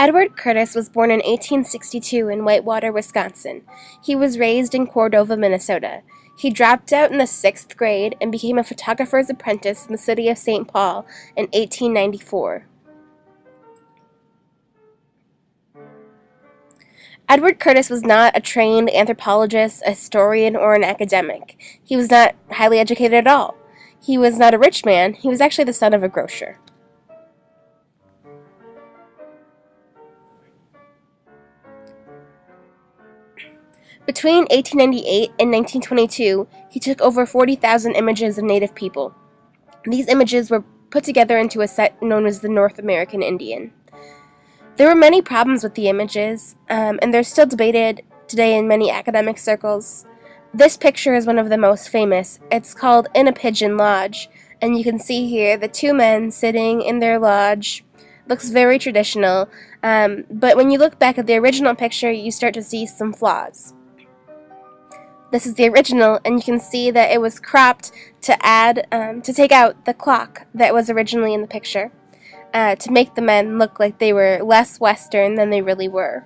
Edward Curtis was born in 1862 in Whitewater, Wisconsin. He was raised in Cordova, Minnesota. He dropped out in the 6th grade and became a photographer's apprentice in the city of St. Paul in 1894. Edward Curtis was not a trained anthropologist, a historian, or an academic. He was not highly educated at all. He was not a rich man. He was actually the son of a grocer. Between 1898 and 1922, he took over 40,000 images of Native people. These images were put together into a set known as the North American Indian. There were many problems with the images, and they're still debated today in many academic circles. This picture is one of the most famous. It's called In a Pigeon Lodge, and you can see here the two men sitting in their lodge. Looks very traditional, but when you look back at the original picture, you start to see some flaws. This is the original, and you can see that it was cropped to take out the clock that was originally in the picture, to make the men look like they were less Western than they really were.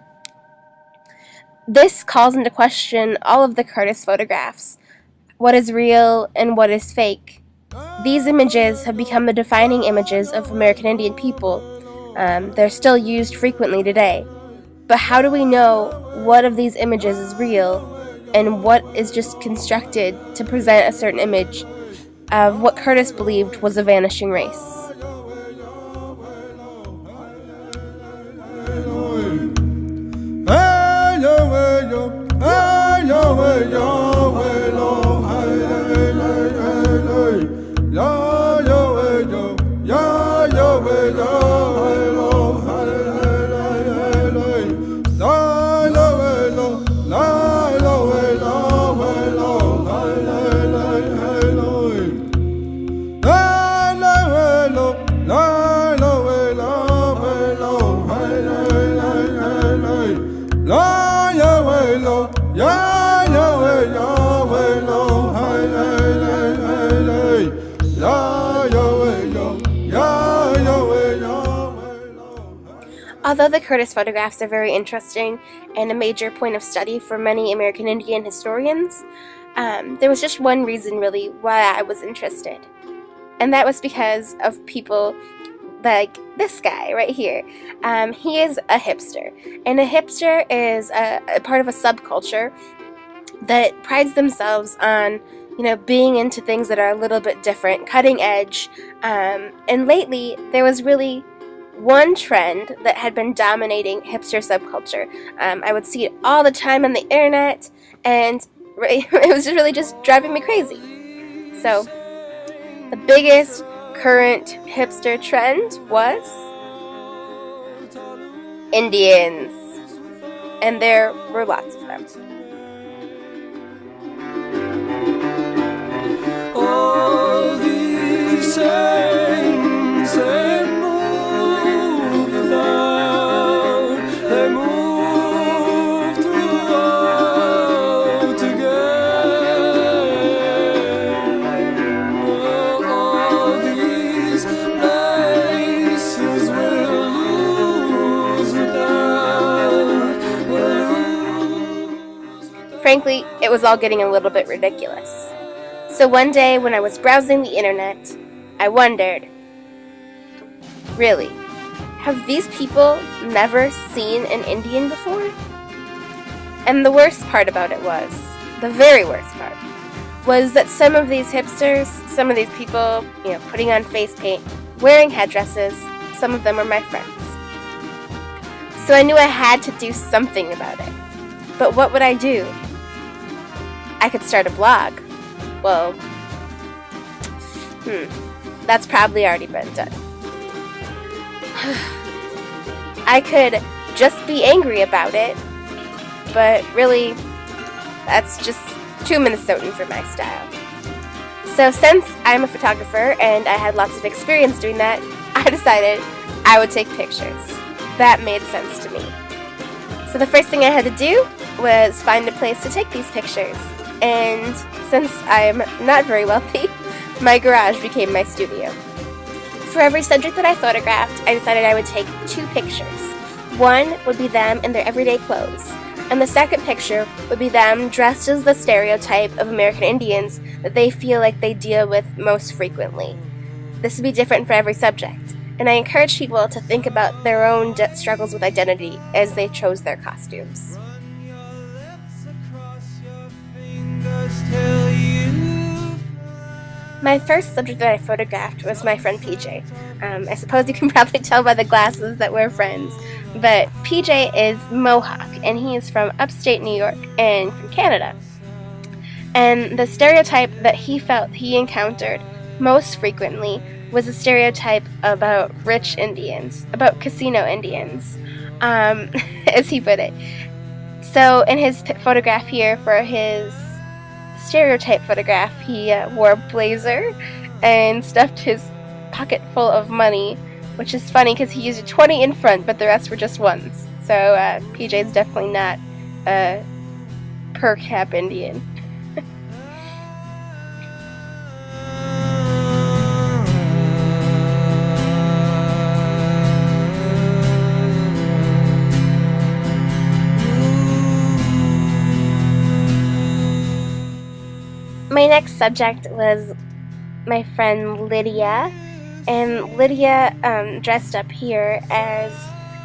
This calls into question all of the Curtis photographs, what is real and what is fake. These images have become the defining images of American Indian people. They're still used frequently today. But how do we know what of these images is real and what is just constructed to present a certain image of what Curtis believed was a vanishing race? Although the Curtis photographs are very interesting and a major point of study for many American Indian historians, there was just one reason really why I was interested. And that was because of people like this guy right here. He is a hipster. And a hipster is a part of a subculture that prides themselves on, being into things that are a little bit different, cutting edge. And lately, there was really one trend that had been dominating hipster subculture. I would see it all the time on the internet, and it was really just driving me crazy. So, the biggest current hipster trend was Indians. And there were lots of them. All these things they move without, they move throughout again. All these places will lose without, will lose without. Frankly, it was all getting a little bit ridiculous. So one day when I was browsing the internet, I wondered, really, have these people never seen an Indian before? And the worst part about it was, the very worst part, was that some of these hipsters, some of these people, putting on face paint, wearing headdresses, some of them were my friends. So I knew I had to do something about it. But what would I do? I could start a blog. Well, that's probably already been done. I could just be angry about it, but really, that's just too Minnesotan for my style. So since I'm a photographer and I had lots of experience doing that, I decided I would take pictures. That made sense to me. So the first thing I had to do was find a place to take these pictures. And since I'm not very wealthy, my garage became my studio. For every subject that I photographed, I decided I would take 2 pictures. One would be them in their everyday clothes, and the second picture would be them dressed as the stereotype of American Indians that they feel like they deal with most frequently. This would be different for every subject, and I encourage people to think about their own struggles with identity as they chose their costumes. My first subject that I photographed was my friend PJ. I suppose you can probably tell by the glasses that we're friends, but PJ is Mohawk, and he is from upstate New York and from Canada. And the stereotype that he felt he encountered most frequently was a stereotype about rich Indians, about casino Indians, as he put it. So in his photograph here, for his stereotype photograph, he wore a blazer and stuffed his pocket full of money, which is funny because he used a 20 in front, but the rest were just ones. So PJ's definitely not a per cap Indian. My next subject was my friend Lydia, and Lydia dressed up here as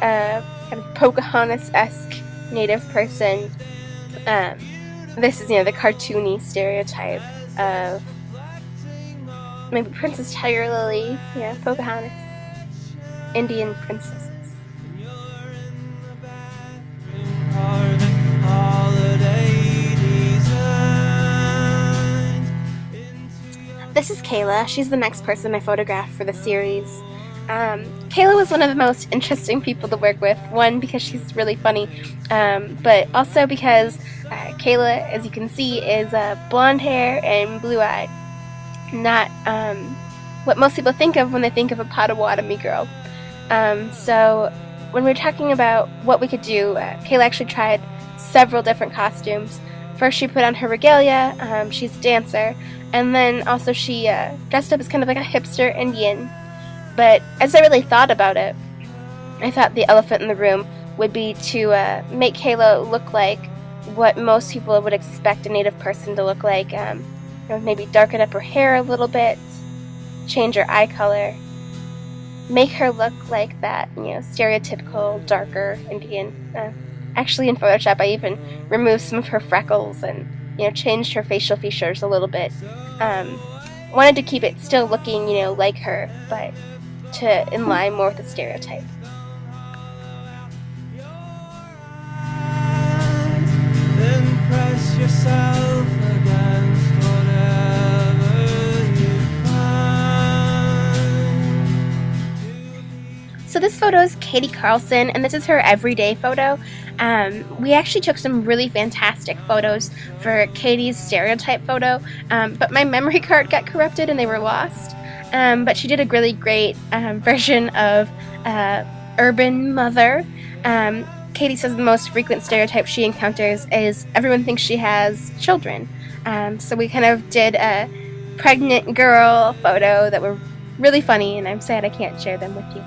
a kind of Pocahontas-esque native person. This is, the cartoony stereotype of maybe Princess Tiger Lily, Pocahontas, Indian princesses. This is Kayla. She's the next person I photographed for the series. Kayla was one of the most interesting people to work with. One, because she's really funny, but also because Kayla, as you can see, is blonde hair and blue-eyed. Not what most people think of when they think of a Potawatomi girl. So when we were talking about what we could do, Kayla actually tried several different costumes. First, she put on her regalia. She's a dancer. And then also she dressed up as kind of like a hipster Indian. But as I really thought about it, I thought the elephant in the room would be to make Kayla look like what most people would expect a native person to look like. Maybe darken up her hair a little bit, change her eye color, make her look like that, stereotypical darker Indian. Actually, in Photoshop, I even removed some of her freckles and changed her facial features a little bit. Wanted to keep it still looking, like her, but to in line more with the stereotype. Then press yourself against whatever you find. So this photo is Katie Carlson, and this is her everyday photo. We actually took some really fantastic photos for Katie's stereotype photo, but my memory card got corrupted and they were lost. But she did a really great version of Urban Mother. Katie says the most frequent stereotype she encounters is everyone thinks she has children. So we kind of did a pregnant girl photo that were really funny, and I'm sad I can't share them with you.